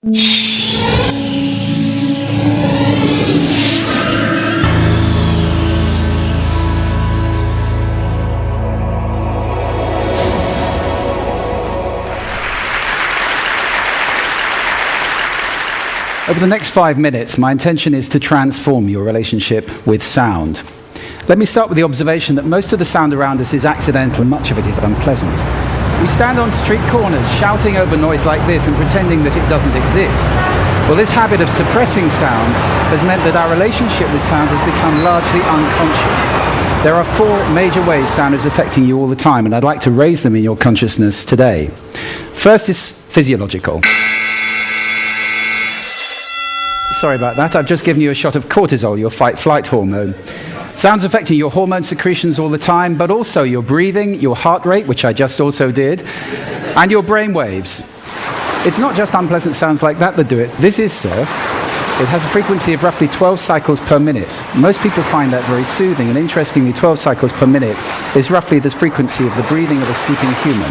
Over the next 5 minutes, my intention is to transform your relationship with sound. Let me start with the observation that most of the sound around us is accidental and much of it is unpleasant. We stand on street corners shouting over noise like this and pretending that it doesn't exist. Well, this habit of suppressing sound has meant that our relationship with sound has become largely unconscious. There are 4 major ways sound is affecting you all the time, and I'd like to raise them in your consciousness today. First is physiological. Sorry about that, I've just given you a shot of cortisol, your fight-flight hormone. Sound's affecting your hormone secretions all the time, but also your breathing, your heart rate, which I just also did, and your brain waves. It's not just unpleasant sounds like that do it. This is surf. It has a frequency of roughly 12 cycles per minute. Most people find that very soothing, and interestingly, 12 cycles per minute is roughly the frequency of the breathing of a sleeping human.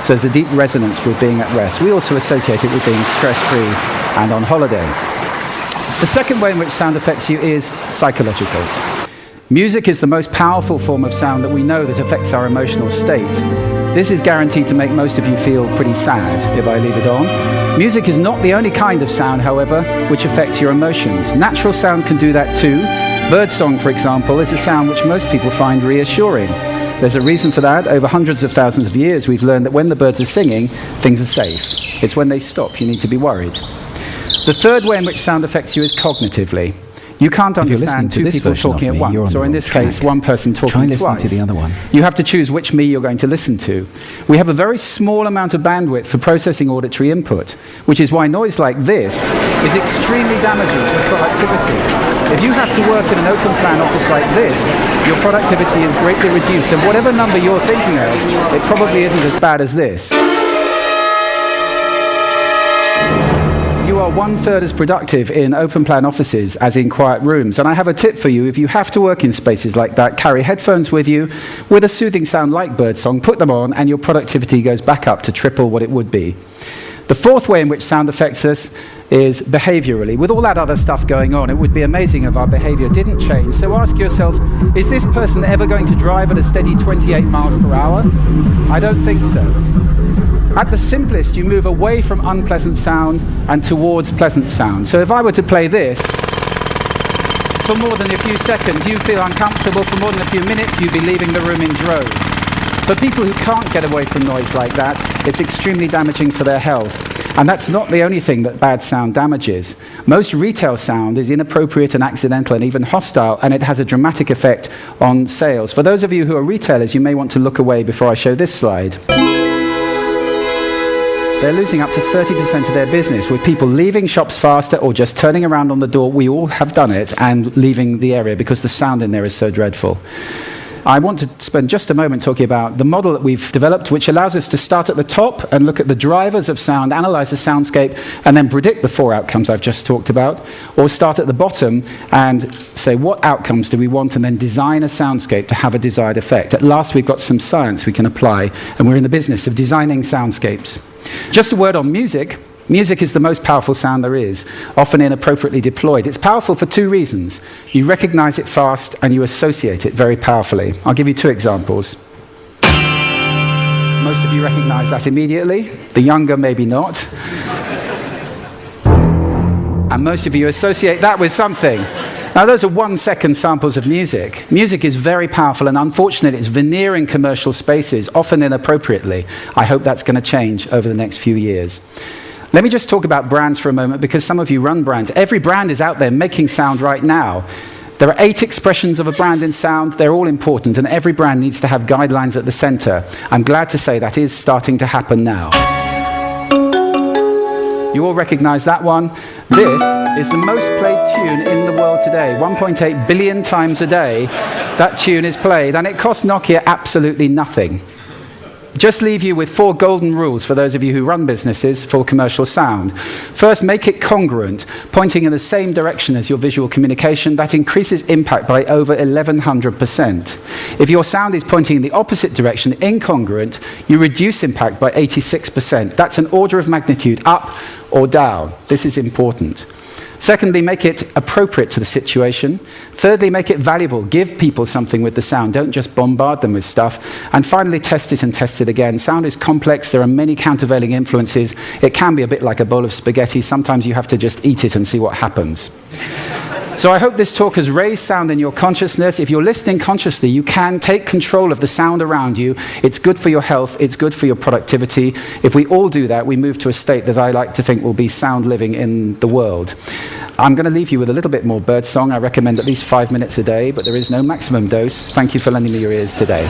So there's a deep resonance with being at rest. We also associate it with being stress-free and on holiday. The second way in which sound affects you is psychological. Music is the most powerful form of sound that we know that affects our emotional state. This is guaranteed to make most of you feel pretty sad if I leave it on. Music is not the only kind of sound, however, which affects your emotions. Natural sound can do that too. Birdsong, for example, is a sound which most people find reassuring. There's a reason for that. Over hundreds of thousands of years, we've learned that when the birds are singing, things are safe. It's when they stop you need to be worried. The third way in which sound affects you is cognitively. You can't understand 2 people talking at once, or in this case, 1 person talking twice. Try listening to the other one. You have to choose which me you're going to listen to. We have a very small amount of bandwidth for processing auditory input, which is why noise like this is extremely damaging for productivity. If you have to work in an open plan office like this, your productivity is greatly reduced, and whatever number you're thinking of, it probably isn't as bad as this. You are 1/3 as productive in open plan offices as in quiet rooms. And I have a tip for you. If you have to work in spaces like that, carry headphones with you with a soothing sound like birdsong, put them on, and your productivity goes back up to triple what it would be. The fourth way in which sound affects us is behaviorally. With all that other stuff going on, it would be amazing if our behavior didn't change. So ask yourself, is this person ever going to drive at a steady 28 miles per hour? I don't think so. At the simplest, you move away from unpleasant sound and towards pleasant sound. So if I were to play this, for more than a few seconds, you feel uncomfortable. For more than a few minutes, you'd be leaving the room in droves. For people who can't get away from noise like that, it's extremely damaging for their health. And that's not the only thing that bad sound damages. Most retail sound is inappropriate and accidental and even hostile, and it has a dramatic effect on sales. For those of you who are retailers, you may want to look away before I show this slide. They're losing up to 30% of their business with people leaving shops faster or just turning around on the door. We all have done it, and leaving the area because the sound in there is so dreadful. I want to spend just a moment talking about the model that we've developed, which allows us to start at the top and look at the drivers of sound, analyze the soundscape, and then predict the 4 outcomes I've just talked about, or start at the bottom and say what outcomes do we want, and then design a soundscape to have a desired effect. At last, we've got some science we can apply, and we're in the business of designing soundscapes. Just a word on music. Music is the most powerful sound there is, often inappropriately deployed. It's powerful for 2 reasons. You recognize it fast and you associate it very powerfully. I'll give you 2 examples. Most of you recognize that immediately. The younger, maybe not. And most of you associate that with something. Now, those are 1-second samples of music. Music is very powerful, and unfortunately, it's veneering commercial spaces, often inappropriately. I hope that's going to change over the next few years. Let me just talk about brands for a moment, because some of you run brands. Every brand is out there making sound right now. There are 8 expressions of a brand in sound. They're all important, and every brand needs to have guidelines at the center. I'm glad to say that is starting to happen now. You all recognize that one. This is the most played tune in the world today. 1.8 billion times a day, that tune is played, and it costs Nokia absolutely nothing. just leave you with 4 golden rules for those of you who run businesses for commercial sound. First, make it congruent, pointing in the same direction as your visual communication. That increases impact by over 1,100%. If your sound is pointing in the opposite direction, incongruent, you reduce impact by 86%. That's an order of magnitude up or down. This is important. Secondly, make it appropriate to the situation. Thirdly, make it valuable. Give people something with the sound. Don't just bombard them with stuff. And finally, test it and test it again. Sound is complex. There are many countervailing influences. It can be a bit like a bowl of spaghetti. Sometimes you have to just eat it and see what happens. So I hope this talk has raised sound in your consciousness. If you're listening consciously, you can take control of the sound around you. It's good for your health. It's good for your productivity. If we all do that, we move to a state that I like to think will be sound living in the world. I'm going to leave you with a little bit more birdsong. I recommend at least 5 minutes a day, but there is no maximum dose. Thank you for lending me your ears today.